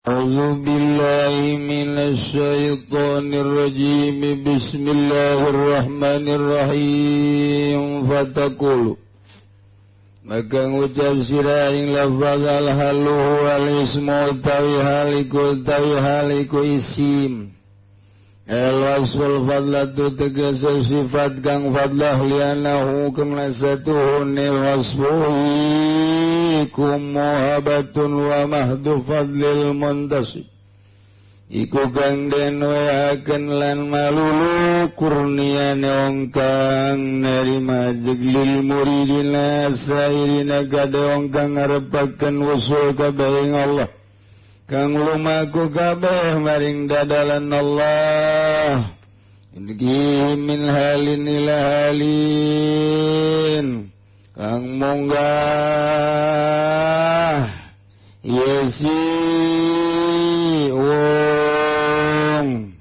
A'udzu billahi minasy syaithanir rajim. Bismillahirrahmanirrahim. Fataqulu maka ngucap sira ing lafaz al-halu wal ismu haliku isim al-wasful fadlatu tegese sifat kang fadlah lianahu kemna satuhun wasfuhi kum muhabatun wa mahdu fadlil muntasib iku kang den weaken lan malulu kurniane wong kang nerima jeglil muridina sairina gade wong kang ngarepaken wusul kabeh Allah kang lumaku kabeh maring dadalan Allah ingi min halin ila halin kang munggah yesi wong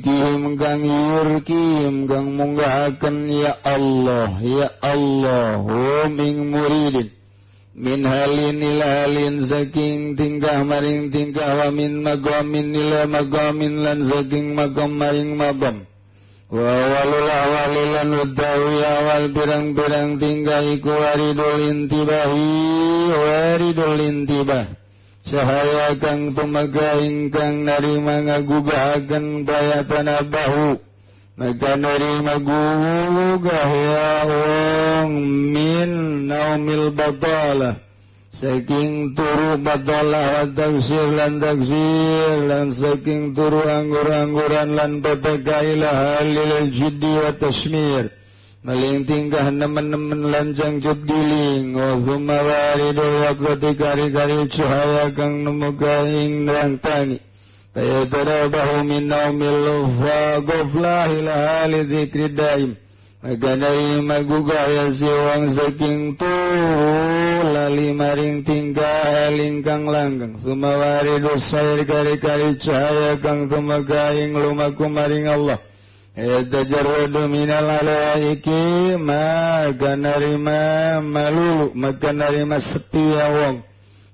kim kang yurkim kang munggahaken ya Allah ing muridin min halin ila halin saking tingkah maring tingkah wa min magamin ila magamin lan saking magam maring magam wa walul awalilan utawi awal birang-birang tingkah iku waridul intibah cahaya kang tumaga ingkang narima ngagugahaken bayatana bahu maka nerima gugah ya wong min naumil batalah saking turu batalah wa taksir lan saking turu anggur-angguran lan babagailah halil jiddi wa tasmir maling tingkah nemen-nemen lancang cut giling wa thumma waridul waqti kari-kari cahaya kang nemuga ing rantangi fayatarabahu min naumil fagoflah ila hali dzikri daim maka narima gugaya siwang saking turu lali maring tingkah lingkang langgang sumawaridu sair kari-kari cahaya kang tumaga ing lumaku maring Allah yatajarradu minal alaiki maka narima malulu maka narima sepi ya wong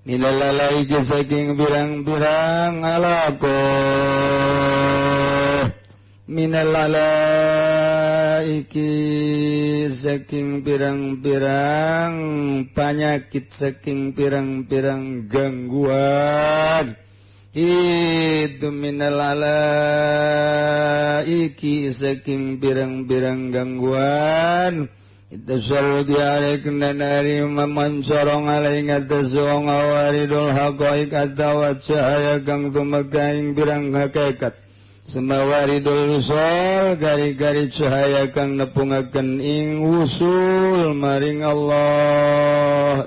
minal alaiki saking birang-birang alako minal alaiki saking birang-birang penyakit saking birang-birang gangguan itu minal alaiki saking birang-birang gangguan itu selalu diarek nanari memancorong alai ngatas wong awaridul haqaik atawa cahaya kang tumagaing birang hakikat semawaridul usul gari-gari cahaya kang nepungaken ing usul maring Allah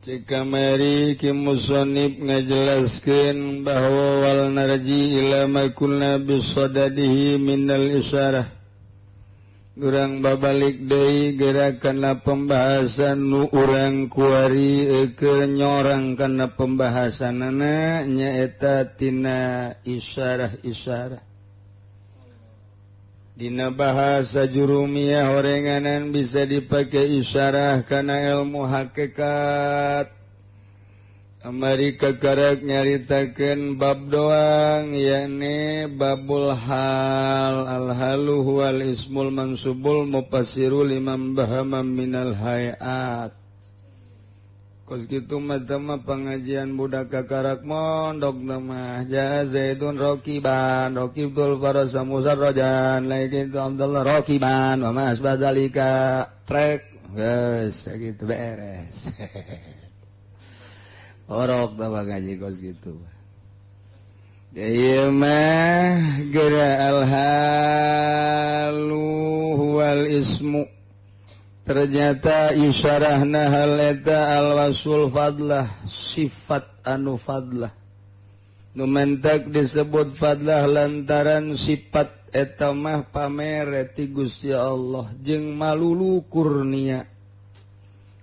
Jika mari kim musannif ngajelaskeun bahwa wal narji ila ma kulna bisadadihi minal isyarah. Urang babalik deui gerakanna pembahasan nu urang kuari keur nyorang kana pembahasanana nyaeta tina isyarah-isyarah. Dina bahasa jurumiyah horenganan bisa dipakai isyarah kana ilmu hakikat. Amari kakarak nyaritakeun bab doang yakni babul hal al-halu huwal ismul mansubul mufassirul imam bahama minal hayat. Kos kitu mah pengajian budak kakarak mondok mah ja Zaidun rokiban rokibul farasa musarrajan lagi itu Abdullah rokiban wa mas badalika trek geus gitu beres. Orok bawa ngaji kos gitu. Ieu mah geura al-halu huwal ismu. Ternyata isyarahna hal eta al-wasul fadlah sifat anu fadlah. Nu mentak disebut fadlah lantaran sifat eta mah pamere ti Gusti Allah jeung malulu kurnia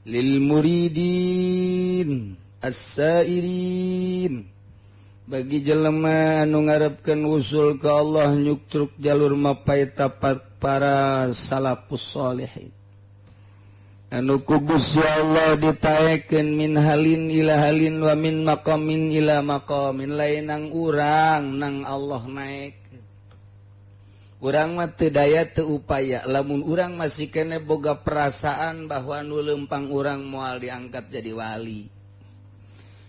lil muridin as-sairin bagi jelema anu ngarepkeun usul ka Allah nyukruk jalur mapaita para salafus shalihin. anu kugus ya Allah ditaeken min halin ila halin wa min maqamin ila maqamin lain nang urang nang Allah naik urang mah teu daya teu upaya lamun urang masih kene boga perasaan bahwa nu lempang urang moal diangkat jadi wali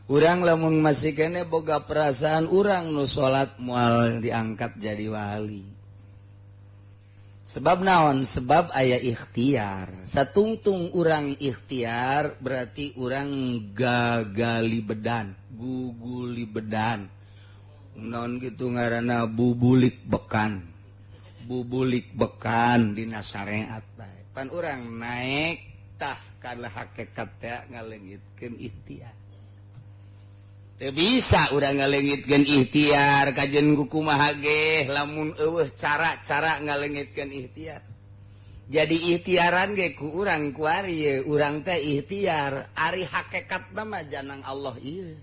urang lamun masih kene boga perasaan urang nu salat moal diangkat jadi wali sebab naon sebab aya ikhtiar satungtung urang ikhtiar berarti urang gagali bedan guguli bedan naon gitu ngaranna bubulik bekan dina syariat bae pan urang naik tah kana hakikat teh ngaleungitkeun ikhtiar teu bisa urang ngaleungitkeun ikhtiar kajen kumaha ge lamun eueuh cara-cara ngaleungitkeun ikhtiar jadi ikhtiaran ge ku urang ku ari ye urang teh ikhtiar ari hakikatna mah janang Allah ieu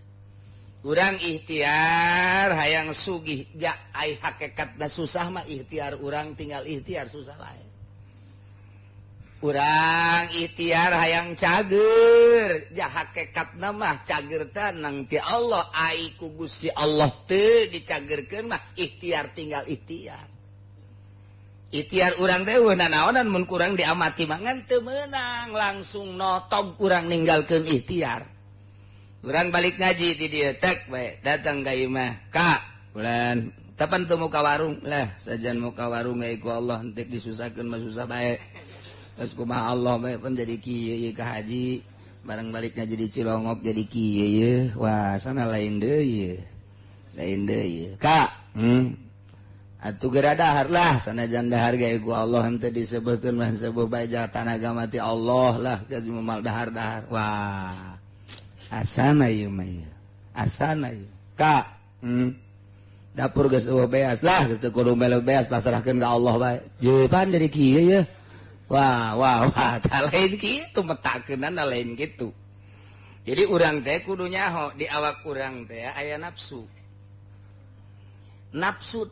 urang ikhtiar hayang sugih ja ai hakikatna susah mah ikhtiar urang tinggal ikhtiar susah lain urang ikhtiar hayang cager ja hakikatna mah cager teh nang ti Allah ai ku Gusti Allah teu dicagerkeun mah ikhtiar tinggal ikhtiar urang teh weuna naonan mun kurang diamati mangan teu meunang langsung notog urang ninggalkeun ikhtiar urang balik ngaji ti dieu tek bae datang ka imah ka bulan tapan teu muka warung lah sajan muka warung ge ku Allah henteu disusahkeun mah susah bae terus kumaha Allah bae pun jadi kieu ka haji bareng balik ngaji di Cilongok jadi kieu wah sana lain deui ka atuh geura dahar lah sanajan dahar ge ku Allah henteu disebutkeun mah sebuah bae tanaga mati Allah lah geus moal dahar-dahar wah asana ieu mah asana ieu ka dapur geus eueuh beas lah geus teu kudu melu beas pasrahkeun ka Allah bae ye pan jadi kieu ye wah tah lain kitu metakeunana lain kitu jadi urang teh kudu nyaho di awak urang teh aya nafsu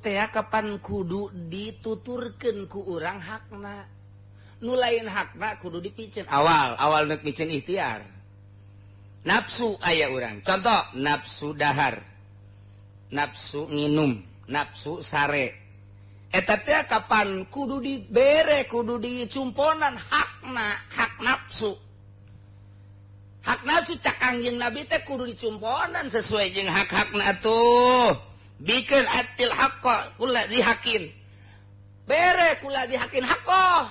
teh kapan kudu dituturkeun ku urang hakna nu lain hakna kudu dipicen awal neuk micen ikhtiar nafsu aya urang contoh nafsu dahar nafsu nginum nafsu sare eta teh kapan kudu dibere kudu dicumponan hak nafsu cak Kangjeng Nabi teh kudu dicumponan sesuai jeung hak-hakna tuh bikeun atil haqqa kulladzi hakin bere kulladzi hakin haqqo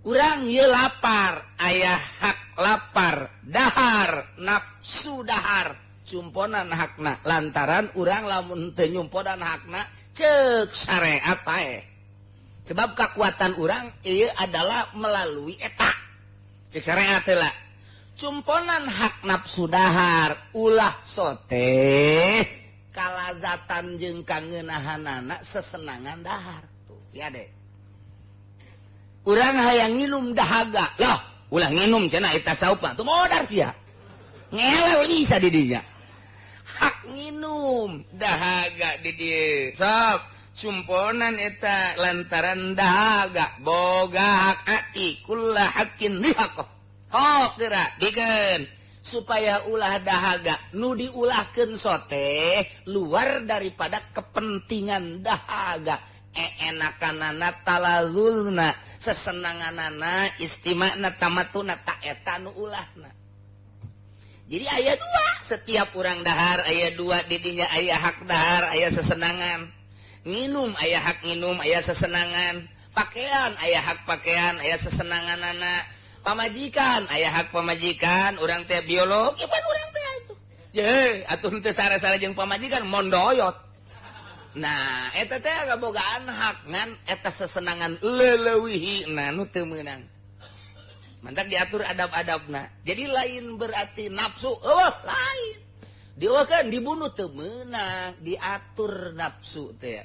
urang ieu lapar aya hak lapar dahar nafsu dahar cumponan hakna lantaran urang lamun teu nyumponan hakna ceuk syariat pae sebab kekuatan urang ieu adalah melalui eta ceuk syariat heula cumponan hak nafsu dahar ulah sote kalazatan jeung kangeunahanana sesenangan dahar tuh sia de urang hayang nginum dahaga lah ulah nginum cenah eta saupa tuh modar sia ngelel bisa di dinya hak nginum dahaga di dieu sok cumponan eta lantaran dahaga boga hak ati kullah hakin lihaqah hok geura dikeun supaya ulah dahaga nu diulahkeun sote luar daripada kepentingan dahaga enakanana talazulna sesenanganana istima'na tamatuna ta eta nu ulahna jadi aya dua setiap urang dahar aya dua didinya aya hak dahar aya sesenangan nginum aya hak nginum aya sesenangan pakaian aya hak pakaian aya sesenanganana pamajikan aya hak pamajikan urang teh biologi pan urang teh atuh ye atuh teu sare-sare jeung pamajikan mondoyot nah eta teh kabogaan hak ngan eta sesenangan leuleuyihna nu teu meunang mantak diatur adab-adabna jadi lain berarti nafsu lain dieueuhkeun dibunuh teu meunang diatur nafsu teh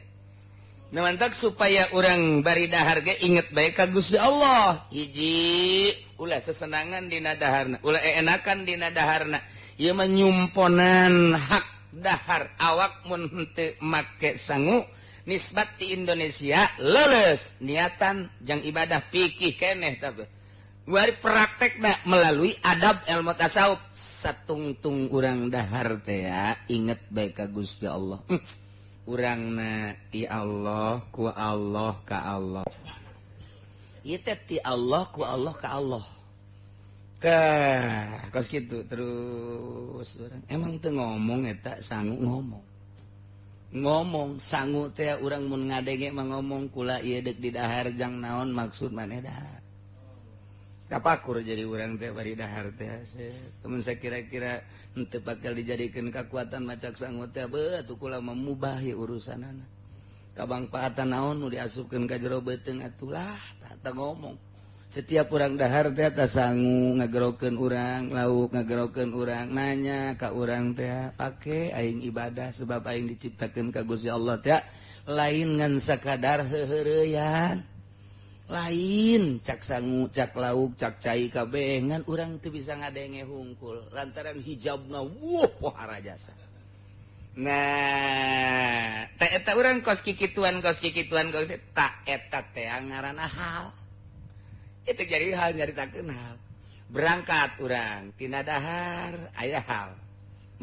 nah mantak supaya urang bari dahar ge inget bae ka Gusti Allah hiji ulah sesenangan dina daharna ulah enakan dina daharna ieu menyumponan hak dahar awak mun henteu make sangu nisbat ti Indonesia leuleus niatan jang ibadah pikih keneh tapi praktek melalui adab ilmu tasawuf satungtung urang dahar teh ya inget baik ka Gusti Allah urang na ti Allah ku Allah ka Allah ieu teh ti Allah ku Allah ka Allah tah kos kitu terus urang emang teu ngomong eta sangu ngomong sangu teh urang mun ngadenge mah ngomong kula ieu deuk di dahar jang naon maksud maneh dahar kapakur jadi urang teh bari dahar teh temen saya kira-kira henteu bakal dijadikeun kakuatan macak sangu teh beuh atuh kula memubah ieu urusanana kabangpaatan naon nu diasupkeun ka jero beuteung atulah tah ngomong setiap urang dahar teh tah sangu ngagerokeun urang lauk ngagerokeun urang nanya ka urang teh pake aing ibadah sebab aing diciptakeun ka Gusti Allah teh lain ngan sakadar heureureuyan lain cak sangu cak lauk cak cai kabeh ngan urang teu bisa ngadenge hungkul lantaran hijabna pohara jasa nah teh eta urang kos kikituan kos tak eta teh ngaranna hal itu jadi hal nyaritakeun hal berangkat urang tina dahar aya hal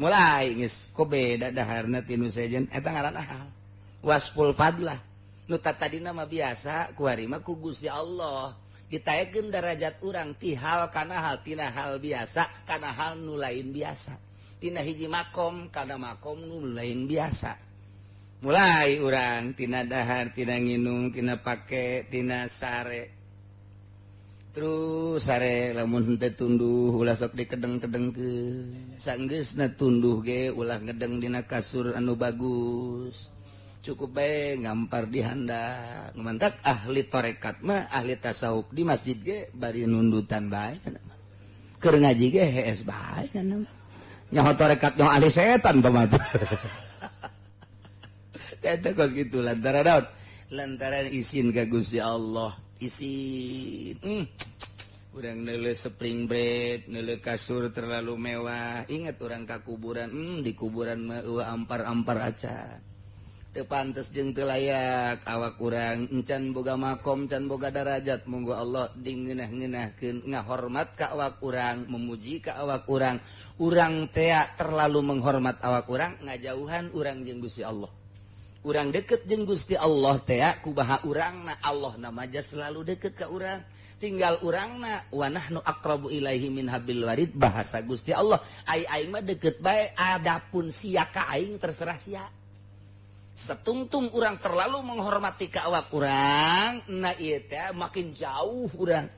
mulai geus ko beda daharna tinu sejen eta ngaranna hal waspul fadlah nu tadina mah biasa ku hari mah ku Gusti Allah ditaekeun derajat urang ti hal kana hal tina hal biasa kana hal nu lain biasa tina hiji makom kana makom nu lain biasa mulai urang tina dahar tina nginung tina pake tina sare terus sare lamun henteu tunduh ulah sok dikedeng-kedengkeun saenggeusna tunduh ge ulah ngedeng dina kasur anu bagus cukup bae ngampar di handap ngemantak ahli tarekat mah ahli tasawuf di masjid ge bari nundutan bae keur ngaji ge hees bae kana nyaho tarekat nyaho ahli setan pamatu eta kos kitu lantaran izin ka Gusti Allah izin urang neuleuh spring bed neuleuh kasur terlalu mewah ingat urang ka kuburan di kuburan mah ampar-ampar acan teu pantes jeung teu layak awak urang encan boga makom can boga darajat monggo Allah dingeunah-ngeunahkeun ngahormat ka awak urang memuji ka awak urang urang teh terlalu menghormat awak urang ngajauhan urang jeung Gusti Allah urang deket jeung Gusti Allah teh kubaha urangna Allah namaja selalu deket ka urang tinggal urangna wa nahnu aqrabu ilaihi min hablil warid bahasa Gusti Allah aing mah deket bae adapun sia ka aing terserah sia setungtung urang terlalu menghormati ka awak urang na ieu teh makin jauh urang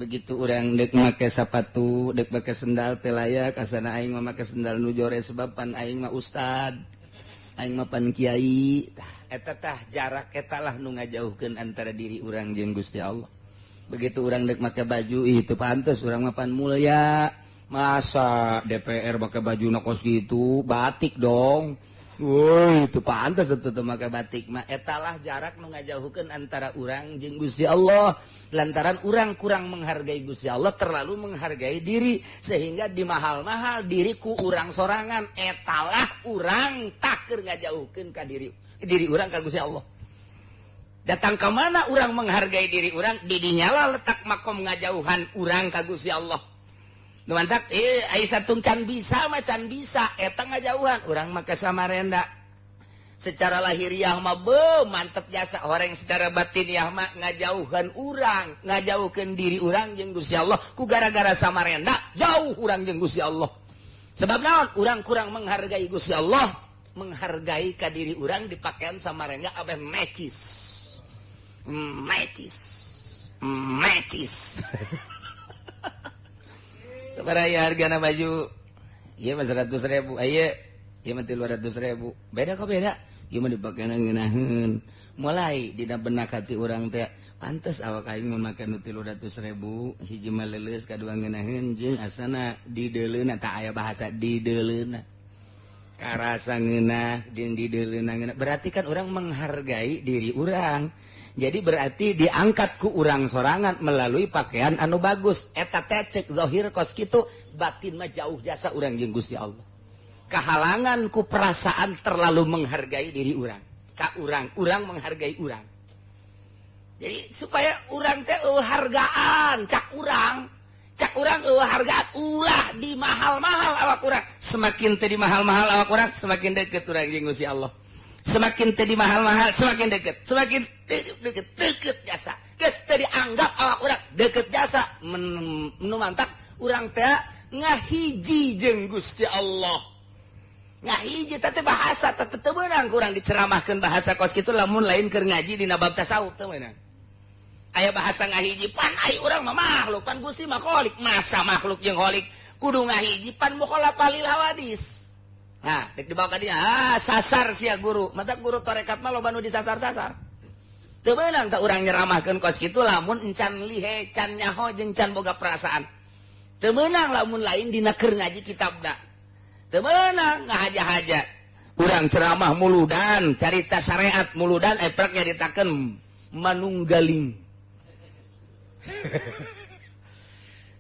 begitu urang deuk make sapatu deuk make sendal teh layak asana aing mah make sendal nu jore sebab pan aing mah ustad aing mah pan kiai eta tah jarak eta lah nu ngajauhkeun antara diri urang jeung Gusti Allah begitu urang deuk make baju itu pantes urang mah pan mulya masa DPR make baju na kos gitu batik dong woi itu pantes atuh teu make batik mah etalah jarak nu ngajauhkeun antara urang jeung Gusti Allah lantaran urang kurang menghargai Gusti Allah terlalu menghargai diri sehingga dimahal-mahal diriku urang sorangan etalah urang tak keur ngajauhkeun ka diri urang ka Gusti Allah datang ke mana urang menghargai diri urang di dinya lah letak makom ngajauhan urang ka Gusti Allah numantak ai satung can bisa eta ngajauhan urang make samarenda secara lahiriah mah mantep jasa orang secara batiniah mah ngajauhan urang ngajauhkeun diri urang jeung Gusti Allah ku gara-gara samarenda jauh urang jeung Gusti Allah sebab naon urang kurang menghargai Gusti Allah menghargai ka diri urang dipakean samarenda abeh mecis sabaraya hargana baju ieu mah 100.000 ieu mah 200.000 beda kok beda ieu mah dipakeun ngeunaheun mulai dina benak hati urang teh pantes awak aing mun make nu 300.000 hiji mah leuleus kadua ngeunaheun jeung asana dideuleuna tah aya bahasa dideuleuna karasa ngeunah jeung dideuleuna ngeunah berarti kan urang menghargai diri urang jadi berarti diangkat ku urang sorangan melalui pakaian anu bagus eta teh ceuk zahir kos kitu batin mah jauh jasa urang jeung Gusti Allah kahalangan ku perasaan terlalu menghargai diri urang ka urang menghargai urang Jadi supaya urang teh hargaan cak urang hargaan ulah di mahal-mahal awak urang. Semakin teu di mahal-mahal awak urang semakin deket urang jeung Gusti Allah. Semakin teu di mahal-mahal semakin deket. Semakin deket jasa. Geus teu dianggap awak urang deket jasa. Nu mantak urang teh ngahiji jeung Gusti Allah. Ngahiji teh bahasa teh teu meunang kurang diceramahkeun bahasa kos kitu lamun lain keur ngaji dina bab tasawuf teu meunang. Aya bahasa ngahiji pan ai urang mah makhluk pan Gusti mah kholik masa makhluk jeung kholik kudu ngahiji pan mukhalafah lil hawadis. Nah, dek dibawa ka dia sasar sia guru. Mata guru tarekat mah loba nu disasar-sasar. Teu meunang tah urang nyeramahkeun kos kitu lamun encan lihe can nyaho jeung can boga perasaan. Teu meunang lamun lain dina keur ngaji kitabna. Teu meunang ngahaja-haja. Urang ceramah muludan, carita syariat muludan eprak nyaritakeun manunggaling.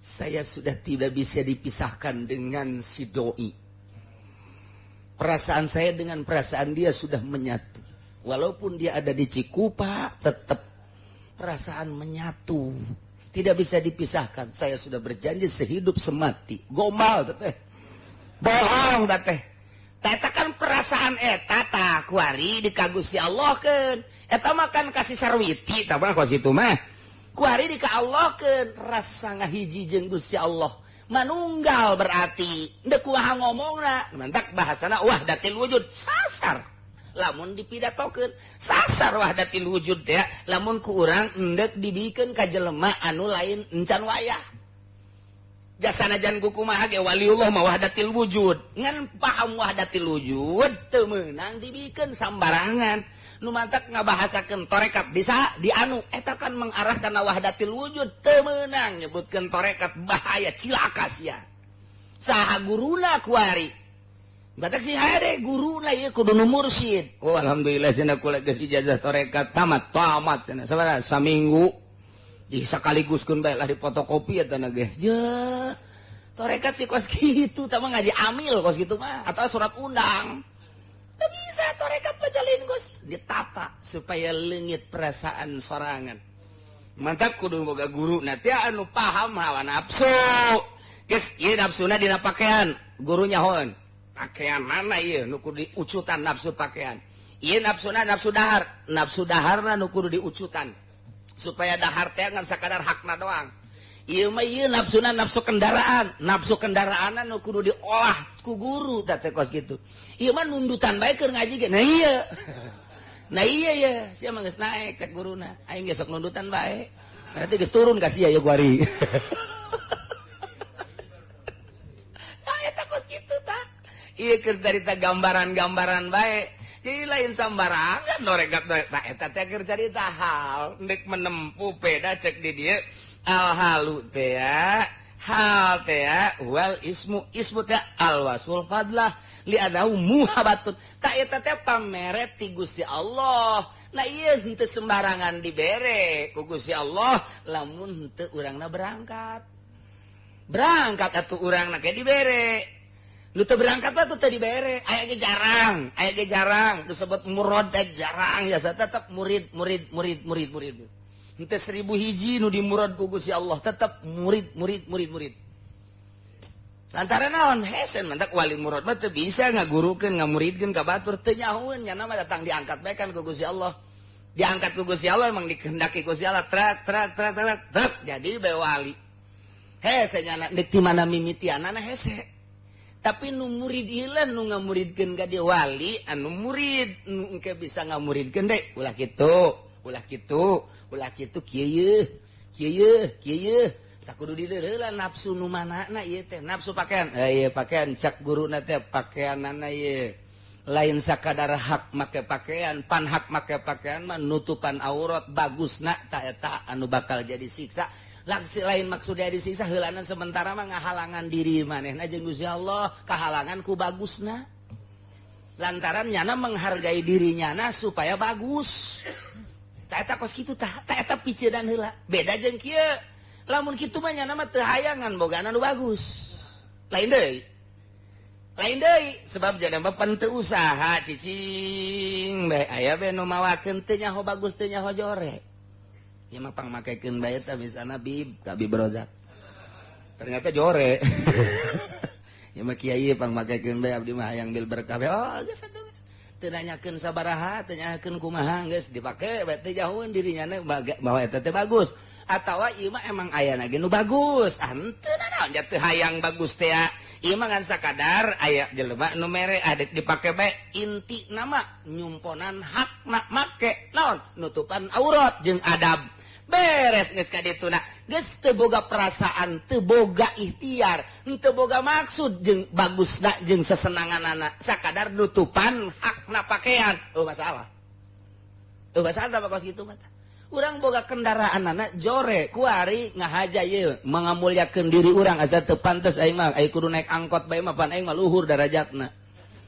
Saya sudah tidak bisa dipisahkan dengan si doi. Perasaan saya dengan perasaan dia sudah menyatu. Walaupun dia ada di Cikupa, tetap perasaan menyatu. Tidak bisa dipisahkan. Saya sudah berjanji sehidup semati. Gomal teteh. Bohong teteh. Eta kan perasaan eta tah kuari dikagusi Allah kan. Eta makan kasih sarwiti tah mah kos kitu mah. Kuari dikaallohkeun rasa ngahiji jeung Gusti Allah. Manunggal berarti endeu kumaha ngomongna. Mantak bahasana wahdatil wujud sasar. Lamun dipidatokeun sasar wahdatil wujud teh lamun ku urang endek dibikeun ka jelema anu lain encan wayah. Jasana jan kumaha ge waliullah mah wahdatil wujud. Ngan paham wahdatil wujud teu meunang dibikeun sambarangan. Nu mantak ngabahasakeun tarekat di anu eta kan mengarah kana wahdatil wujud teu meunang nyebutkeun tarekat bahaya cilaka sia. Saha guruna kuari? Batak si hade guruna ieu kudu nu mursyid. Oh alhamdulillah cenah kula geus ijazah tarekat tamat cenah sabaraha saminggu. Di sakaliguskeun bae lah di fotokopi eta na ge. Je tarekat si kos kitu tah mah ngaji amil kos kitu mah atau surat undang. Tak bisa tarekat bajalin Gus ditata supaya leungit perasaan sorangan. Mantap kudu boga guru nanti anu paham hawa nafsu. Geus ieu nafsuna dina pakaian, guru nyahoeun. Pakaian mana ieu nu kudu diucutan nafsu pakaian. Ieu nafsuna nafsu dahar, nafsu daharna nu kudu diucutan. Supaya dahar teh ngan sakadar hakna doang. Ieu mah ieu nafsuna nafsu kendaraan, nafsu kendaraanna nu kudu diolah ku guru teh kos kitu. Ieu mah nundutan bae keur ngaji ge. Nah iya. Nah iya ya, sia mah geus naek cek guruna. Aing ge sok nundutan bae. Berarti geus turun ka sia ya kuari. Nah eta kos kitu tah. Ieu keur carita gambaran-gambaran bae. Jadi lain sambarangan noregat nah eta teh keur carita hal ndek menempuh beda cek di dieu. Al halu teh hal teh wal ismu teh al wasul fadlah li adahu muhabatun ta eta teh pamere ti Gusti Allah. Nah ieu henteu sembarangan dibere ku Gusti Allah lamun henteu urangna berangkat atuh urangna ge dibere. Nu teu berangkat mah teu dibere. Aya ge jarang disebut murad teh jarang ya tetep murid. Henteu 1000 hiji nu dimurad ku Gusti Allah tetep murid. Lantaran naon hesen mantak wali murad mah teu bisa ngagurukeun ngamuridkeun ka batur teu nyahoeun nya mah datang diangkat bae kan ku Gusti Allah. Diangkat ku Gusti Allah emang dikehendaki Gusti Allah trak jadi bae wali. Hese nya nek di mana mimitianana hese. Tapi nu murid ieu nu ngamuridkeun ka dia wali anu murid nu engke bisa ngamuridkeun deui ulah kitu kieu tak kudu dileureulan nafsu nu manana ieu teh nafsu pakaian ieu pakaian cak guruna teh pakaianana ieu lain sakadar hak make pakaian pan hak make pakaian mah nutupan aurat bagusna ta eta anu bakal jadi siksa lain maksudnya disiksa heulanan sementara mah ngahalangan diri manehna jeung Gusti Allah kahalangan ku bagusna lantaran nyana menghargai dirinya supaya bagus. Tak eta kos kitu tah, tak eta picedan heula. Beda jeung kieu. Lamun kitu mah nyana mah teu hayangan bogana nu bagus. Lain deui sebab jadama pan teu usaha cicing bae aya bae nu mawakeun teu nyaho bagus teu nyaho jore. ya mah pangmakekeun bae teh misalna bib ka bib rozak ternyata jore ya mah kiai pangmakekeun bae abdi mah hayang bil berkah oh geus atuh geus teu nanyakeun sabaraha teu nanyakeun kumaha geus dipake bae teh jauheun dirinya bahwa eta teh bagus atawa ieu mah emang aya ge nu bagus henteu naon nya teu hayang bagus teh ieu mah ngan sakadar aya jelema nu mere adek dipake bae inti nama nyumponan hakna make naon nutupan aurat jeung adab beres geus ka ditu na geus teu boga perasaan teu boga ikhtiar teu boga maksud jeung bagusna jeung sesenanganana sakadar nutupan hakna pakaian masalah bakos kitu mah urang boga kendaraanana jore kuari ngahaja ieu mangamulyakeun diri urang asa teu pantes aing mah aing kudu naik angkot bae mah pan aing mah luhur derajatna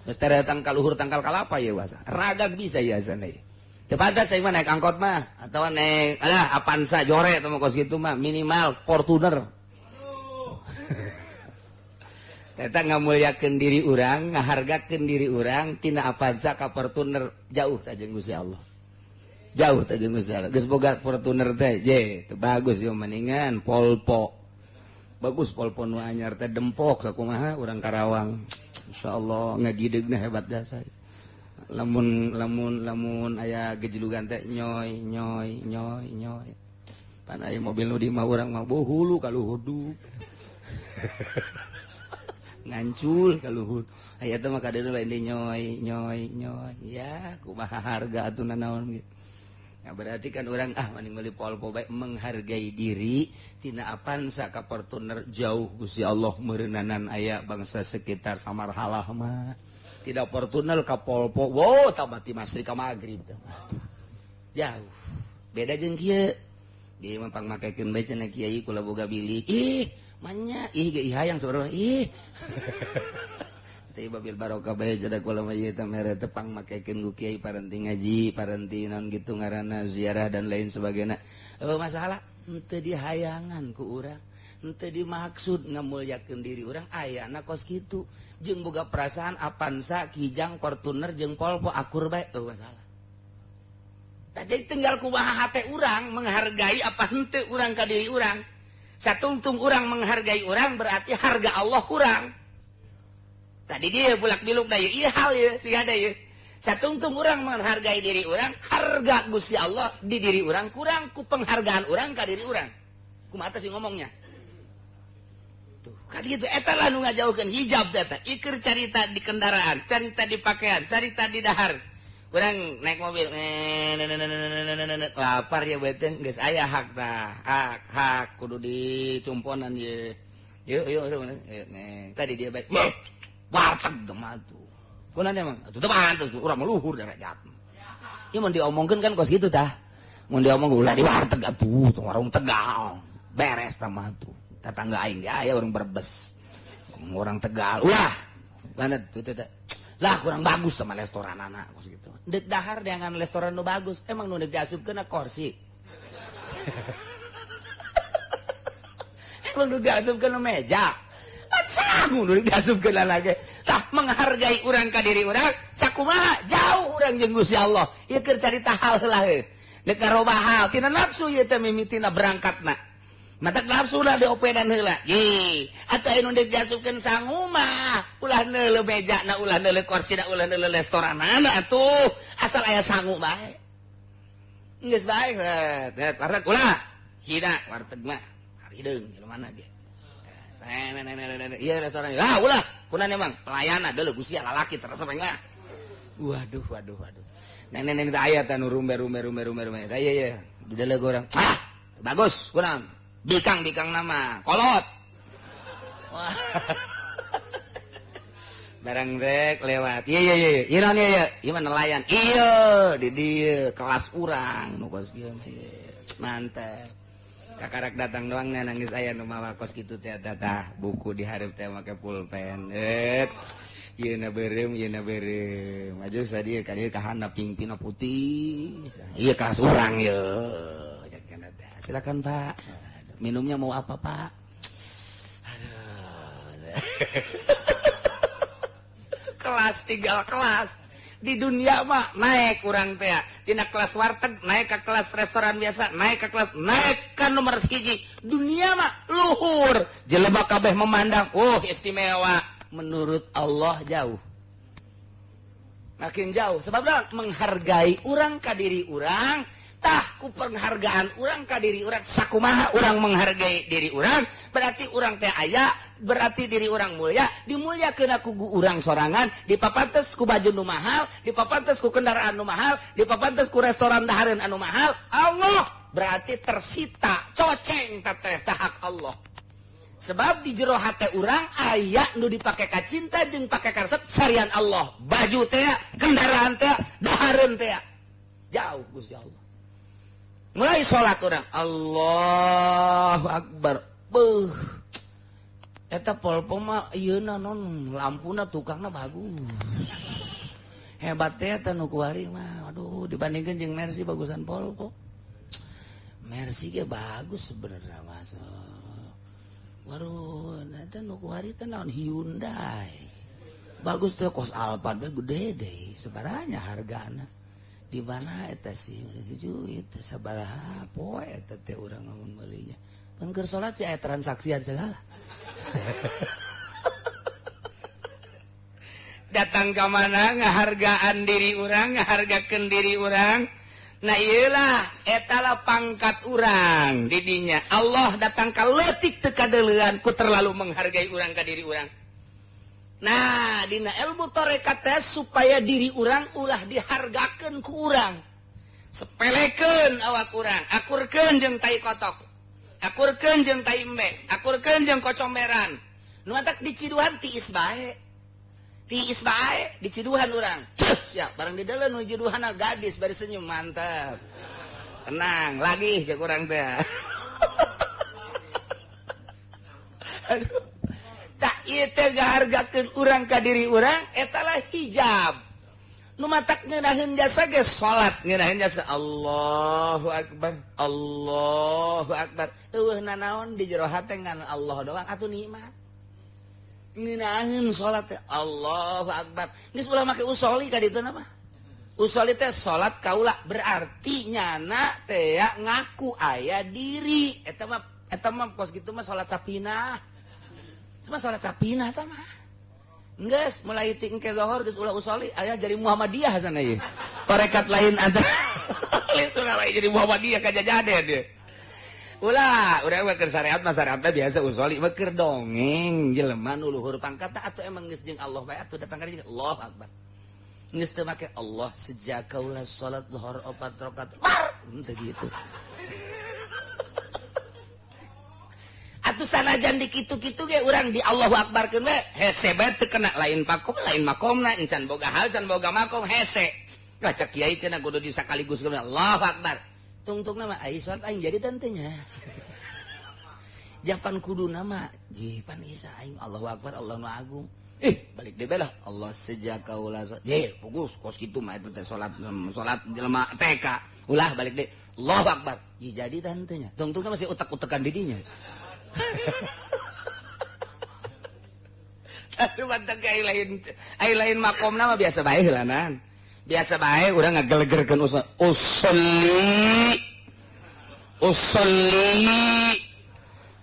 geus datang ka luhur tangkal kalapa ieu basa ragag bisa ieu asana ieu teu pantes aing mah naik angkot mah atawa naik Avanza jore teh kos kitu mah minimal Fortuner eta ngamulyakeun diri urang ngahargakeun diri urang tina Avanza ka Fortuner jauh ta jeung Gusti Allah jauh tadi misalnya geus boga Fortuner teh je teu bagus yo mendingan Polpo bagus Polpo nu anyar teh dempok sakumaha urang Karawang insyaallah ngagidegna hebat jasa lamun aya gejlugan teh nyoy pan aya mobil nu di mah urang mah hulu ka luhur ngancul ka luhur aya teh mah kadeu lain di nyoy ya kumaha harga atuh naon gitu. Nah, berarti kan orang mending meuli Polpo baik menghargai diri tina Avanza ka Fortuner jauh Gusti Allah meureunanan aya bangsa sekitar samarhalah mah tidak Fortuner ka Polpo wow tabati masri ka magrib teh jauh beda jeung kieu dia mah pangmakekeun bae cenah kiai kula boga bilik manya ge hayang saudara teh babil barokah bae jadi kula mah ieu teh mere teh pangmakekeun ku kiai paranti ngaji paranti naon gitu ngaranna ziarah dan lain sebagainya masalah henteu dihayangan ku urang henteu dimaksud ngamulyakeun diri urang ayana kos kitu jeung boga perasaan Avanza Kijang Fortuner jeung Polpo akur bae masalah tadi tinggal kumaha hate urang menghargai apa henteu urang ka diri urang satungtung urang menghargai urang berarti harga Allah kurang tadi dia bulak biluk da ieu hal ieu siga da ieu satungtung urang menghargai diri urang harga Gusti Allah di diri urang kurang ku penghargaan urang ka diri urang kumaha sih ngomongnya tuh kan gitu eta lah nu ngajauhkeun hijab eta ikeur carita di kendaraan carita di pakaian carita di dahar urang naik mobil lapar ya beuteung geus aya hak tah hak kudu dicumponan ieu yuk tadi dia baik warteg demah tuh kunaon emang atuh teu pantes urang mah luhur derajat ieu mun diomongkeun kan kos kitu tah mun diomong ulah di warteg atuh warung Tegal beres tah mah tuh tetangga aing aya urang Brebes orang Tegal ulah banget tuh teh lah kurang bagus sama restoran anak kos gitu deuk dahar dengan restoran nu bagus emang nu diasupkeun kursi emang nu diasupkeun meja sangu nu diasupkeun lagi tah menghargai urang ka diri urang sakumaha jauh urang jeung Gusti Allah ieu keur carita hal heula deuk karobah hal tina nafsu ieu teh mimitina berangkatna matak nafsu lah diopedan heula ye atuh anu diasupkeun sangu mah ulah neuleuh mejana ulah neuleuh korsina ulah neuleuh restoranana atuh asal aya sangu bae geus bae warteg ulah hina warteg mah harideung jelema ge iya restoran ulah kunaon emang pelayanan deuleuh Gusti lalaki terasa mah waduh neng teh aya teh nu rumbe tah iya di deuleuh urang bagus kunaon bikang nama kolot barang rek lewat iya naon ieu ieu mah nelayan iya di dieu kelas urang nu kos kieu mantep kakarak datang doang nih nangis aya nu mawa kos kitu teh tah buku di hareup teh make pulpen ieu na beureum maju sadieu ka dieu ka handap pingpina putih ieu kelas urang ieu silakan Pak minumnya mau apa Pak kelas 3 kelas di dunia mah naik urang teh tina kelas warteg naik ke kelas restoran biasa naik ke kelas naik ke nomor hiji dunia mah luhur jelema kabeh memandang istimewa menurut Allah jauh makin jauh sebab menghargai urang ka diri urang tah ku penghargaan urang ka diri urang sakumaha urang menghargai diri urang berarti urang teh aya berarti diri orang mulia dimuliakeun ku urang sorangan dipapantes ku baju nu mahal dipapantes ku kendaraan nu mahal dipapantes ku restoran dahareun anu mahal Allah berarti tersita coceng teh hak Allah sebab di jero hate urang aya nu dipake ka cinta jeung pake karesep sarian Allah baju teh kendaraan teh dahareun teh jauh Gusti Allah mulai salat urang Allahu akbar eta polpo mah ieuna non lampuna tukangna bagus hebat teh eta nu kuari mah aduh dibandingkeun jeung Mercy bagusan polpo Mercy ge bagus sebenarnya mas waduh eta nu kuari teh naon Hyundai bagus teh kos Alphard we gede deui sabaranya hargana di mana eta sih itu sabaraha poe eta teh urang ngamun meulihnya pan keur salat sih aya transaksian segala datang ke mana ngahargaan diri orang ngahargakeun diri orang nah iyalah etalah pangkat orang didinya Allah datang ka leutik teu kadeulean ku terlalu menghargai orang ka diri orang nah dina ilmu tarekat teh supaya diri orang ulah dihargakeun ku urang sepelekeun awak urang akurkeun jeung tai kotok akurkeun jeung tai embe akurkeun jeung kocomberan nu matak diciduhan tiis bae diciduhan urang siap barang di dalam nu ciduhan gadis bari senyum mantap tenang lagi jeung urang teh aduh tak ieu teh ngahargakeun urang ka diri urang eta lah hijab nu matak ngeunaheun jasa ge salat ngeunaheun jasa Allahu akbar eueuh nanaon di jero hate ngan Allah doang atuh nikmat ngeunaheun salat teh Allahu akbar geus ulah make usolli ka ditu mah usolli teh salat kaula berarti nyana teh ngaku aya diri eta mah kos kitu mah salat sapinah cuma salat sapinah tah mah geus mulai ti engke zuhur geus ulah usolli aya jadi Muhammadiyah sana ieu tarekat lain aja lihatna lain jadi Muhammadiyah kajajaden dia ulah urang mah keur syariat mah syariatna biasa usolli mah keur dongeng jelema nu luhur pangkatna atuh emang geus jeung Allah bae atuh datang ka dieu Allahu akbar geus teu make Allah sejak kaula salat zuhur 4 rakaat teu gitu atuh sanajan di kitu-kitu ge urang di Allahu akbarkeun we hese bae teu kena lain makomna encan boga hal can boga makom hese ngaca kiai cenah kudu disakaligus Allahu akbar tungtungna mah ai salat aing jadi tantenya japan kuduna mah jipan isa aing Allahu akbar Allahu agung balik deui lah Allah sejak kaula bagus kos kitu mah eta teh salat jelema TK ulah balik deui Allahu akbar jadi tantenya tungtungna masih utek-utekan didinya tapi mantap ai lain makomna mah biasa bae heulanan biasa bae urang ngagelegerkeun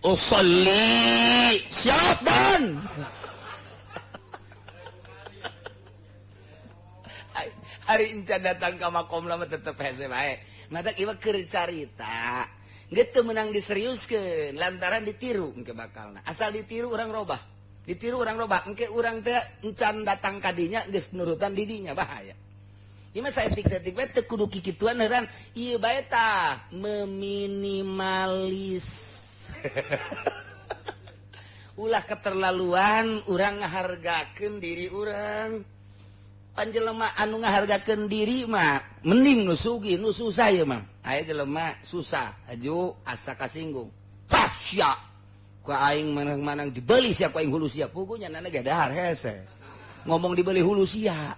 usolli siap dan hari encan datang ka makomna mah tetep hese bae matak ieu keur carita gitu menang diseriuskeun lantaran ditiru engke bakalna asal ditiru urang robah engke urang teh encan datang ka dinya geus nurutan di dinya bahaya ieu mah saeutik-saeutik bae teu kudu kikituan heuran ieu bae tah meminimalis ulah keterlaluan urang ngahargakeun diri urang panjelema anu ngahargakeun diri mah mending nu sugih nu susah ieu mah aya jelema susah aju asa kasinggung sia ku aing manang-manang dibeli sia ku aing hulu sia pugunya nana ge dahar hese ngomong dibeli hulu sia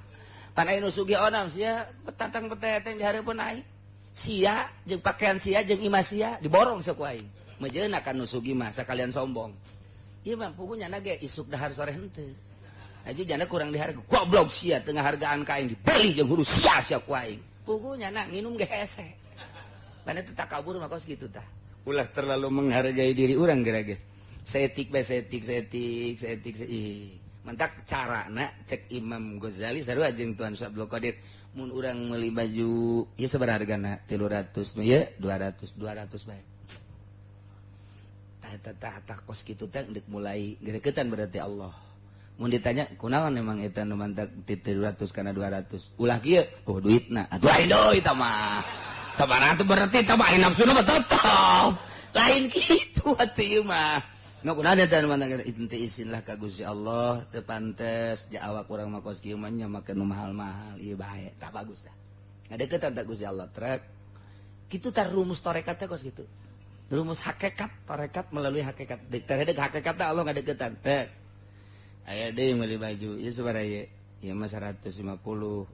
pan aya nu sugih onam sia petatang peteteng di hareupeun aing sia jeung pakaian sia jeung imah sia diborong sia ku aing mejeuna kan nu sugih mah sakalian sombong ieu mah pugunya nage isuk dahar sore henteu aja jana kurang diharga goblok sia tengah hargaan kain dibeli jeung huru sia-sia ku aing pugunya nak nginum ge hese mana teu takabur mah kos kitu tah ulah terlalu menghargai diri urang geura-geura setik mentak carana cek Imam Ghazali sarua jeung Tuan Abdul Qadir mun urang meuli baju ieu sabaraha hargana 300 ya 200 bae tah kos kitu teh deuk mulai gregetan berarti Allah mun ditanya kunaon emang eta nu mantak 300 kana 200 ulah kieu oh duitna atuh lain deui tah mah tabana teh berarti tah mah nafsuna mah tetep lain kitu atuh ieu mah nu kunaon eta nu mantak itu teh izinlah ka Gusti Allah teu pantes ja awak urang mah kos kieu mah nya make nu mahal-mahal ieu bae tah bagus tah ngadeukeutan tah Gusti Allah trek kitu tah rumus tarekat teh kos kitu rumus hakikat tarekat melalui hakikat deuk hakikat teh Allah ngadeukeutan teh aya deui meuli baju ieu sabaraha ieu ieu mah 150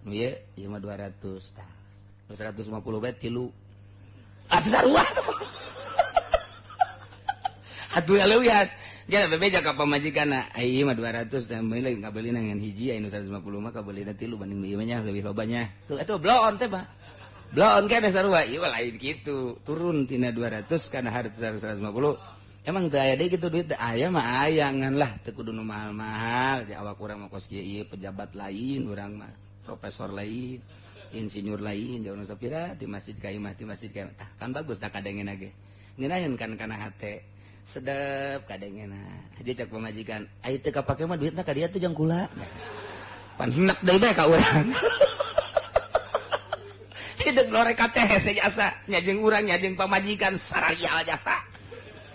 nu ieu ieu mah 200 tah 150 bae 3 atuh sarua atuh leuwih jana bebeja ka pamajikanna ieu mah 200 tah meuli ngabeulina ngan hiji anu 150 mah kabeulina 3 banding ieu mah leuwih lobanya tuh atuh bloon teh mah bloon keneh sarua ieu mah lain kitu turun tina 200 kana hareup 150 emang teu aya deui kitu duit aya mah aya ngan lah teu kudu nu mahal-mahal ja awak urang mah kos kieu ieu pejabat lain urang mah profesor lain insinyur lain jauh nu sapira ti masjid ka imah ti masjid ka tah kan bagus tah kadengena ge ngeunaheun kan kana hate sedep kadengena aja cak pamajikan ai teu kapake mah duitna ka dieu teh jang kula pan hendak deui bae ka urang hideuk lorek teh hese jasa nya jeung urang nya jeung pamajikan sararial jasa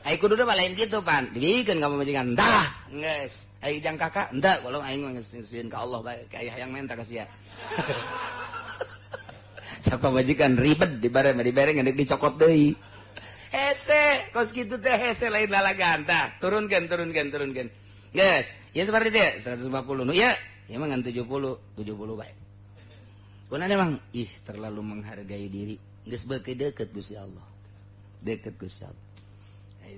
ai kudu mah lain kitu pan dibikeun ka pamajikan dah geus ai jang kakak henteu kalau aing mah ngasieun ka Allah bae ka hayang menta ka sia sak pamajikan ribet dibere ngendek dicokot deui hese kos kitu teh hese lain lalagan tah turunkeun geus ieu sabarti teh 150 nu ieu ieu mah ngan 70 bae kunaon emang terlalu menghargai diri geus beuki deukeut Gusti Allah deukeut Gusti Allah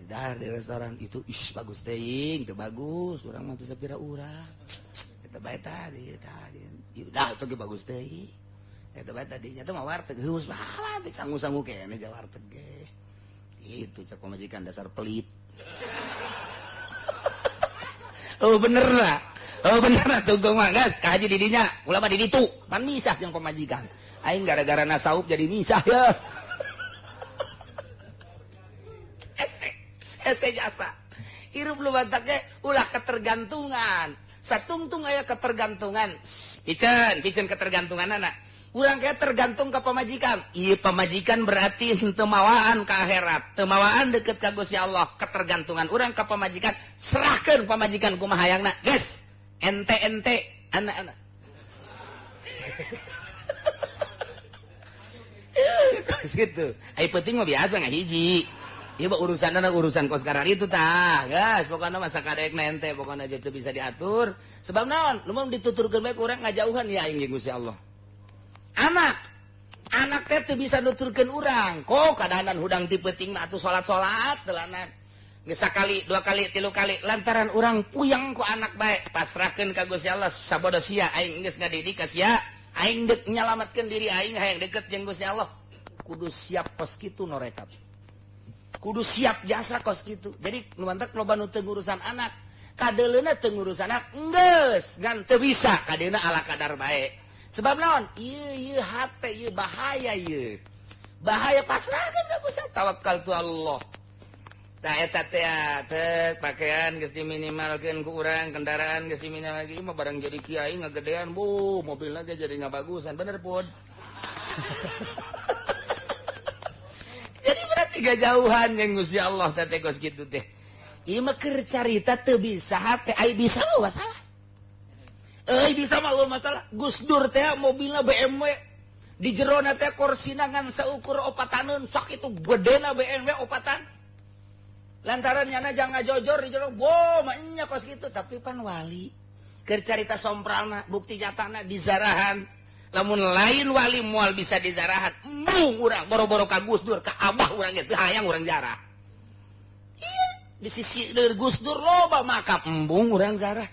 dah di restoran itu bagus teuing teu bagus urang mah teu sapira urang eta bae tadi dah itu ge bagus teuing eta bae tadi nya teh mah warteg geus bahala teh sangu-sangu keneh ja warteg ge itu cak pamajikan dasar pelit oh bener lah tungtung mah geus ka haji di dinya ulah mah di ditu pan misah jeung pamajikan aing gara-gara nasaup jadi misah ya hese jasa hirup lu bantaknya ulah ketergantungan satungtung aya ketergantungan picen ketergantungan anak urang kayak tergantung ke pamajikan iya pamajikan berarti teu mawaan ka akhirat teu mawaan deukeut ka Gusti Allah ketergantungan urang ka pamajikan serahkeun pamajikan kumaha hayangna geus ente anak-anak gitu ai penting mah biasa ngahiji ieu mah urusan kos karar itu tah geus pokona mah sakadek ente pokona aja teu bisa diatur sebab naon lu mah dituturkeun bae ku urang ngajauhan ya aing Gusti Allah anak teh teu bisa nuturkeun urang kok kadahanan hudang ti peuting mah atuh salat telanan geus sakali 2 kali 3 kali lantaran urang puyeng ku anak bae pasrahkeun ka Gusti Allah sabodo sia aing geus ngadidik ka sia aing deuk nyalametkeun diri aing hayang deket jeung Gusti Allah kudu siap kos kitu norekat kudu siap jasa kos kitu jadi nu mantak loba nu teu ngurusan anak kadeleuna teu ngurusan anak geus ngan teu bisa kadena ala kadar bae sebab naon ieu hate ieu bahaya pasrahkeun ka Gusti tawakkaltu Allah tah eta teh pakaian geus diminimalkeun ku urang kendaraan geus diminimal lagi mah barang jadi kiai ngagedean mobilna ge jadi ngabagusan bener pun jadi berarti gajauhan yang Gusti Allah teh kos kitu teh ieu mah keur carita teu bisa hate ai bisa mah masalah bisa mah masalah Gus Dur teh mobilna BMW di jerona teh korsina ngan saukur 4 taneun sok itu gedena BMW 4 tan lantaran nyana jangan ngajojor di jero mah nya kos kitu tapi pan wali keur carita sompralna bukti nyatana di zarahan lamun lain wali moal bisa di zarahan embung urang boro-boro ka Gus Dur ka abah urang teh hayang urang zarah ieu di sisi Gus Dur loba makap embung urang zarah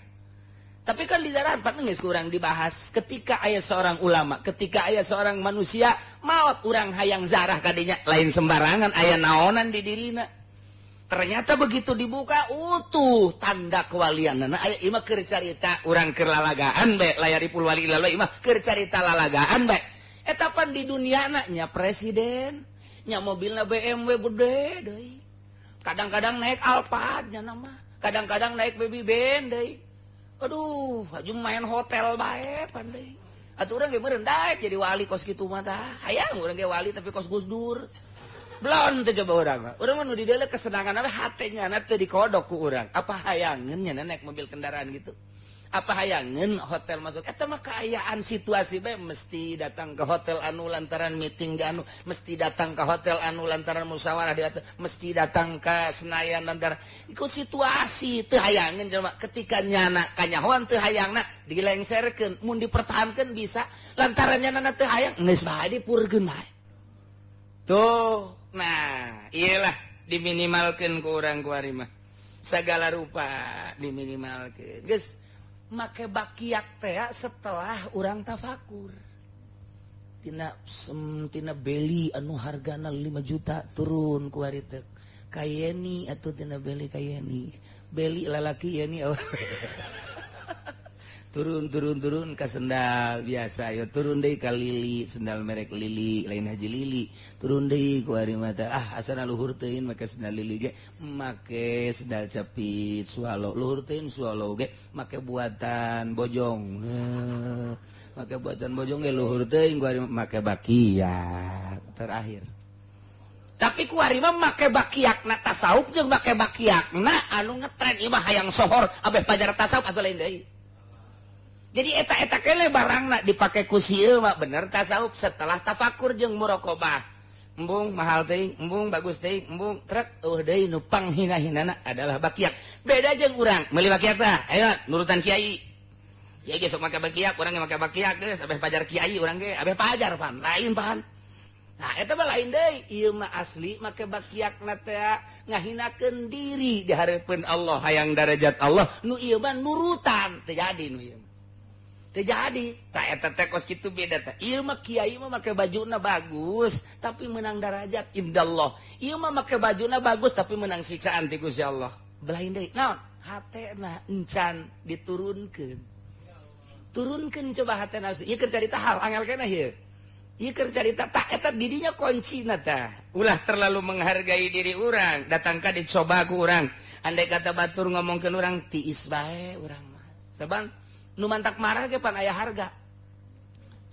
Tapi kan di Zarapan geus kurang dibahas ketika aya seorang ulama, ketika aya seorang manusia maot urang hayang zarah kadinya lain sembarangan aya naonan di dirina. Ternyata begitu dibuka utuh tanda kewalianna. Aya ieu mah keur carita urang keur lalagaan bae layaripul wali ilallah ieu mah keur carita lalagaan bae. Eta pan di duniana nya presiden, nya mobilna BMW gede deui. Kadang-kadang naik Alphard nya nama, kadang-kadang naik Baby Ben deui. Aduh, aju main hotel bae pandai. Atuh urang ge meureun daek jadi wali kos kitu mah tah. Hayang urang ge wali tapi kos Gus Dur. Belon teh coba urang mah. Urang mah nu di dieu kesenangan we hatenya na teu dikodok ku urang. Apa hayangeun nya naik mobil kendaraan gitu. Apa hayangeun hotel masuk eta mah kaayaan situasi bae mesti datang ke hotel anu lantaran meeting di anu, mesti datang ke hotel anu lantaran musyawarah di atuh, mesti datang ke Senayan lantaran iku situasi teu hayangeun jelema ketika nyana kanyahoan teu hayangna dilengserkeun mun dipertahankeun bisa lantaran nyana teu hayang geus bae dipurgeun bae. Tuh, nah iyalah diminimalkeun ku urang ku ari mah. Sagala rupa diminimalkeun. Geus make bakiak teh setelah urang tafakur tina beli anu hargana 5 juta turun ku ari teh kayeni atuh tina beli kayeni beli lalaki yeni turun ka sendal biasa ya turun deui ka Lili sendal merek Lili lain Haji Lili turun deui ku ari mah asana luhur teuing make sendal Lili ge make sendal capit swallow luhur teuing swallow ge make buatan bojong make buatan bojong ge luhur teuing ku ari make bakiak terakhir tapi ku ari mah make bakiakna tasawuf jeung make bakiakna anu ngetren ieu mah hayang sohor abeh pajar tasawuf atuh lain deui. Jadi eta kele barangna dipake ku sieu mah bener tasawuf setelah tafakur jeung muraqabah. Embung mahal teuing, embung bagus teuing, embung trek deui nu panghina-hinana adalah bakiak. Beda jeung urang, meuli bakiak tah. Ayo nurutan kiai. Kiai ge sok make bakiak, urang ge make bakiak geus abeh pajar kiai urang ge abeh pajar pan, lain pan. Nah, eta mah lain deui, ieu mah asli make bakiakna teh ngahinakeun diri di hareupeun Allah, hayang darajat Allah. Nu ieu mah nurutan, teu jadi nu ieu. Terjadi, tak eta teh kos kitu beda teh. Ieu mah kiai mah make bajuna bagus, tapi menang darajat indallah. Ieu mah make bajuna bagus tapi menang siksaan ti Gusti Allah. Belain deui. Naon? Hatena encan diturunkeun. Turunkeun coba hatena. Ieu keur carita hal angel keneh ieu. Ieu keur carita tak eta didinya kuncina tah. Ulah terlalu menghargai diri urang, datang ka dicoba ku urang. Andai kata batur ngomongkeun urang tiis bae urang mah. Saban nu mantak marah ge pan aya harga.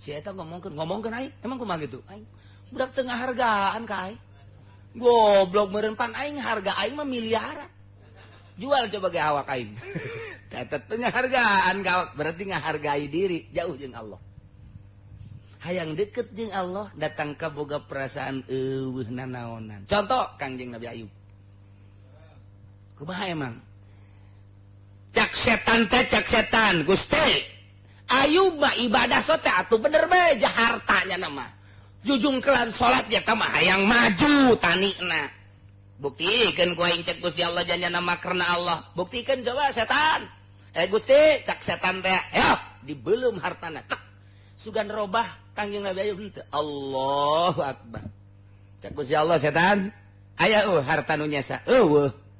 Si eta ngomongkeun aing, emang kumaha gitu? Aing budak teu ngahargaan ka aing. Goblok meureun pan aing harga aing mah miliaran. Jual coba ge awak aing. Eta teu ngahargaan ka awak, berarti ngahargai diri jauh jeung Allah. Hayang deket jeung Allah datang ka boga perasaan eueuh nanaonan. Contoh Kangjeng Nabi Ayub. Kumaha emang? Cak setan Gusti Ayub mah ibadah sote atuh bener bae hartanya nama jujung kelan salat ya mah hayang maju tanina buktikeun ku aing cek Gusti Allah janjana mah karena Allah buktikeun coba setan Gusti cak setan teh ayo dibeulem hartana tek sugan robah Kangjeng Nabi Ayub henteu Allahu akbar cak Gusti Allah setan aya harta nu nyasa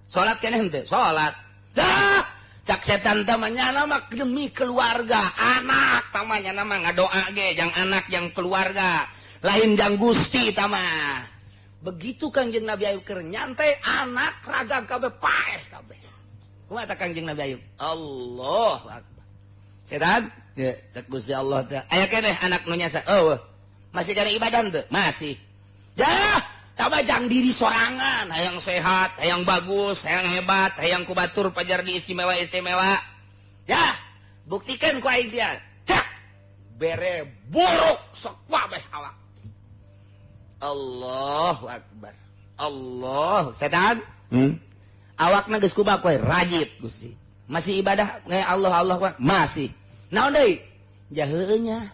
salat keneh henteu salat dah cak setan tamanya nama demi keluarga anak tamanya nama ngadoa ge jang anak yang keluarga lain jang Gusti tamah begitu Kangjeng Nabi Ayub keur nyantai anak raga kabeh paeh kabeh kumaha ta Kangjeng Nabi Ayub Allahu akbar setan ya cak Gusti Allah teh aya keneh anak nu nyasa masih kana ibadah teu masih dah tambah jang diri sorangan, hayang sehat, hayang bagus, hayang hebat, hayang kubatur pajar di istimewa. Ya, buktikan ku aing sia. Cak, bere buruk sok wabeh awak. Allahu akbar. Allah, setan. Awakna geus kubak we rajit Gusti. Masih ibadah nge Allah masih. Naon deui? Jaheunya.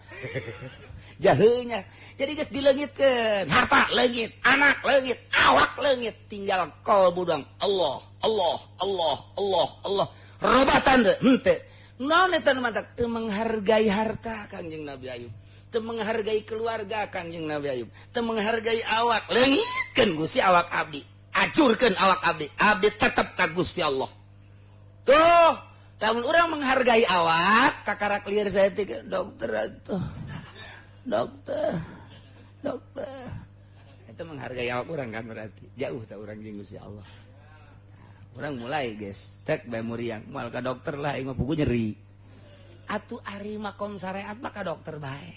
Jaheunya. Jadi geus dileungitkeun, harta leungit, anak leungit, awak leungit, tinggal qalbu doang. Allah. Robatan teu henteu. naon eta nu mantak teu menghargai harta Kanjeng Nabi Ayub, teu menghargai keluarga Kanjeng Nabi Ayub, teu menghargai awak. Leungitkeun Gusti awak abdi, acurkeun awak abdi, abdi tetep ka Gusti Allah. Tuh, lamun urang menghargai awak, kakara clear saya teh dokter atuh. Dokter. Itu menghargai awak urang kan berarti. Jauh tak urang jeung Gusti Allah. Urang mulai guys, tek bae muriang, moal ka dokter lah aing mah pugu nyeri. Atuh ari makom syariat mah ka dokter bae.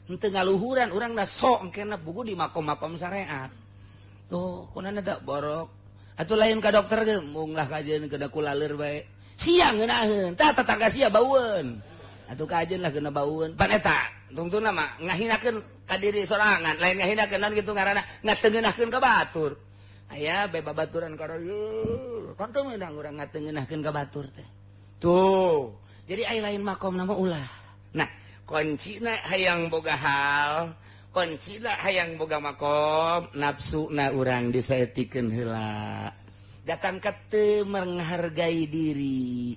Henteu ngaluhuran urang da sok engkena pugu di makom-makom syariat. Tuh, kunana tak borok. Atuh lain ka dokter ge mung lah kajeun keuna kulaleur bae. Sia ngeunaheun, tah tetangga sia baueun. Atuh kajeun lah keuna baueun. Pan eta, tungtuna mah ngahinakeun ka diri sorangan, lain ngahinakeun naon kitu ngaranna, ngateungeunahkeun ka batur. Aya bae babaturan ka reueur. Kan teu meunang urang ngateungeunahkeun ka batur teh. Tuh, jadi aya lain makom nama ulah. Nah, kuncina hayang boga hal, kuncina hayang boga makom, nafsuna urang disaetikeun heula. Dakan ka teu menghargai diri.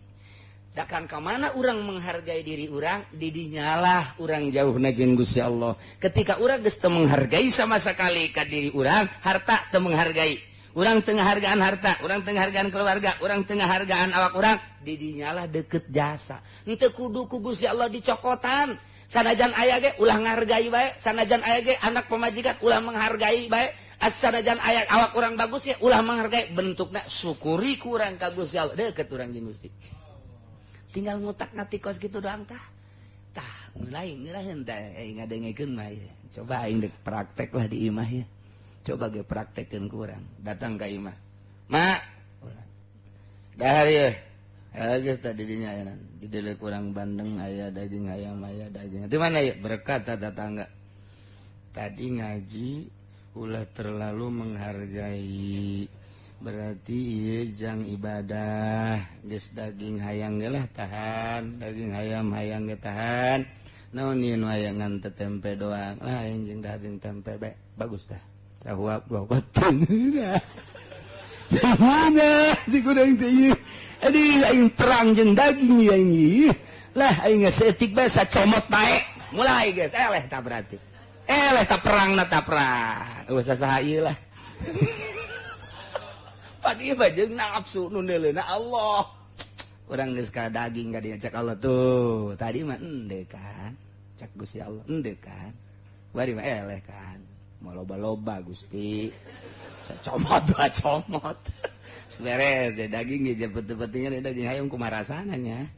Dakan ka mana urang menghargai diri urang, didinyalah urang jauhna jeung Gusti Allah. Ketika urang geus teu menghargai sama sekali ka diri urang, harta teu menghargai. Urang teu ngahargaan harta, urang teu ngahargaan keluarga, urang teu ngahargaan awak urang, didinyalah deukeut jasa. Henteu kudu ku Gusti Allah dicokotan. Sanajan aya ge ulah ngargai bae, sanajan aya ge anak pamajikan ulah menghargai bae, sanajan aya awak urang bagus ya ulah menghargai. Bentukna syukuri ku urang ka Gusti Allah, deukeut urang jeung Gusti. Tinggal ngutak nati kos gitu doang tah. Tah mulai ngeunaheun tah ngadengekeun mah ya. Coba aing dek praktek lah di imah ya. Coba ge praktekkeun ku urang. Datang ka imah. Mak. Dahar ye. Geus tadi dinya aya. Di deuleu kurang bandeng aya daging ayam aya daging. Di mana ya? Berkat tetangga. Tadi ngaji ulah terlalu menghargai. Berarti ieu jang ibadah, geus daging hayang ge lah tahan, daging ayam hayang ge tahan. Naon ieu nu hayangan teh tempe doang. Lah aing jeung daging tempe bae. Bagus tah. Sahuap dua batang. Samana si kudang teh ieu. Aduh aing perang jeung daging aing ieu. Lah aing saeutik bae sacomot bae. Mulai geus eleh tah berarti. Eleh tah perangna tah perang. Usah saha ieu lah. Padi bajeng nafsu nu neuleuna Allah. Urang geus ka daging ka dinya cek Allah tuh. Tadi mah ende kan. Cek Gusti Allah ende kan. Bari mah eleh kan. Mau loba-loba Gusti. Sacomot dua comot. Beres deh daging ge jepet-jepetnya daging ayam kumaha rasana nya.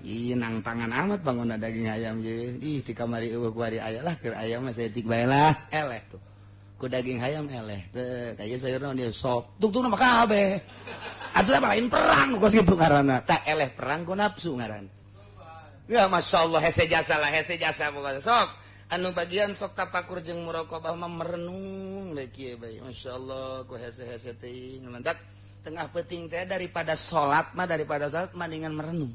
Ieu nang tangan amat bangun daging ayam ge. Ih ti kamari eueuh ku ari aya lah keur ayam mah saeutik bae lah. Eleh tuh. Ku daging hayam eleh teh kaya sayurna dia sop tungtungna mah kabeh atuh mah lain perang kos kitu ngaranna tak eleh perang ku nafsu ngaran ya masyaallah hese jasa pokokna sok anu bagian sok tapakur jeung muraqabah mah merenung we kieu bae masyaallah ku hese-hese teh mantak tengah peuting teh daripada salat mendingan merenung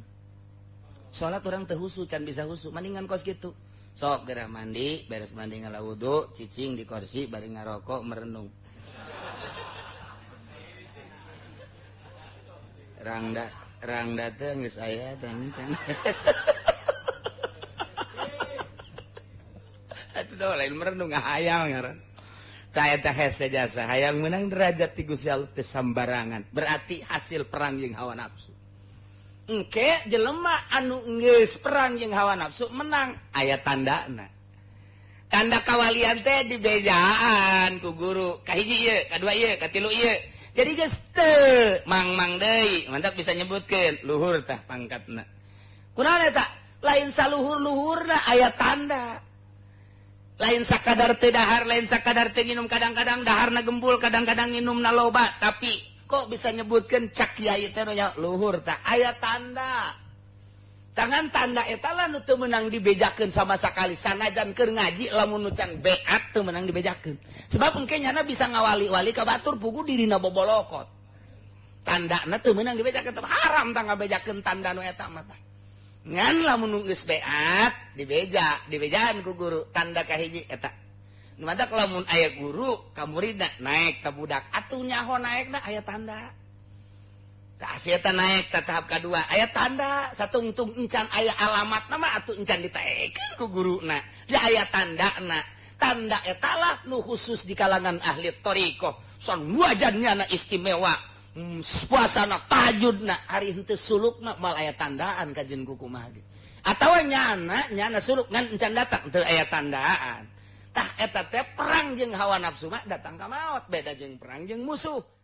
salat urang teu husu can bisa husu mendingan kos kitu. Sok gerah mandi, beres mandi ngalah wudu, cicing di kursi, bari ngarokok, merenung. Rangda teh geus aya teh can. Atuh teh lain merenung ngahayang ngaran. Tah eta hese jasa, hayang meunang derajat ti Gusti Allah teh sambarangan. Berarti hasil perang jeung hawa nafsu. Engke jelema anu geus perang jeung hawa nafsu menang aya tandana. Tanda kawalian teh di bejaan ku guru. Kahiji ieu, kadua ieu, katilu ieu. Jadi geus teu mang-mang deui, mantap bisa nyebutkeun luhur tah pangkatna. Kunaon eta? Lain saluhur-luhurna aya tanda. Lain sakadar teu dahar, lain sakadar teu nginum kadang-kadang daharna gembul, kadang-kadang nginumna loba, tapi kok bisa nyebutkan cak kiai teh nya luhur tah aya tanda. Tangan tanda eta lah nu teu meunang dibejakeun sama sakali sanajan keur ngaji lamun nu can beat teu meunang dibejakeun. Sebab engke nyana bisa ngawali-wali ka batur pugu dirina bobolokot. Tandana teu meunang dibejakeun haram tah ngabejakeun tanda nu eta mah tah. Ngan lamun nu geus beat dibejaan ku guru tanda kahiji eta. Madak lamun aya guru ka muridna naik ka budak atuh nyaho naekna aya tanda. naik tahap kedua ayat tanda satungtung encan ayat alamat nama atau encan ditekan ku guruna ya ayat tanda etalah nu khusus di kalangan ahli thariqah son wajannya na istimewa puasana tahajudna hari henteu sulukna mal ayat tandaan kajen kukumaha ge atawa nyana suluk ngan encan datang teu ayat tandaan tah eta teh perang jeung hawa nafsu mah datang ka maot beda jeung perang jeung musuh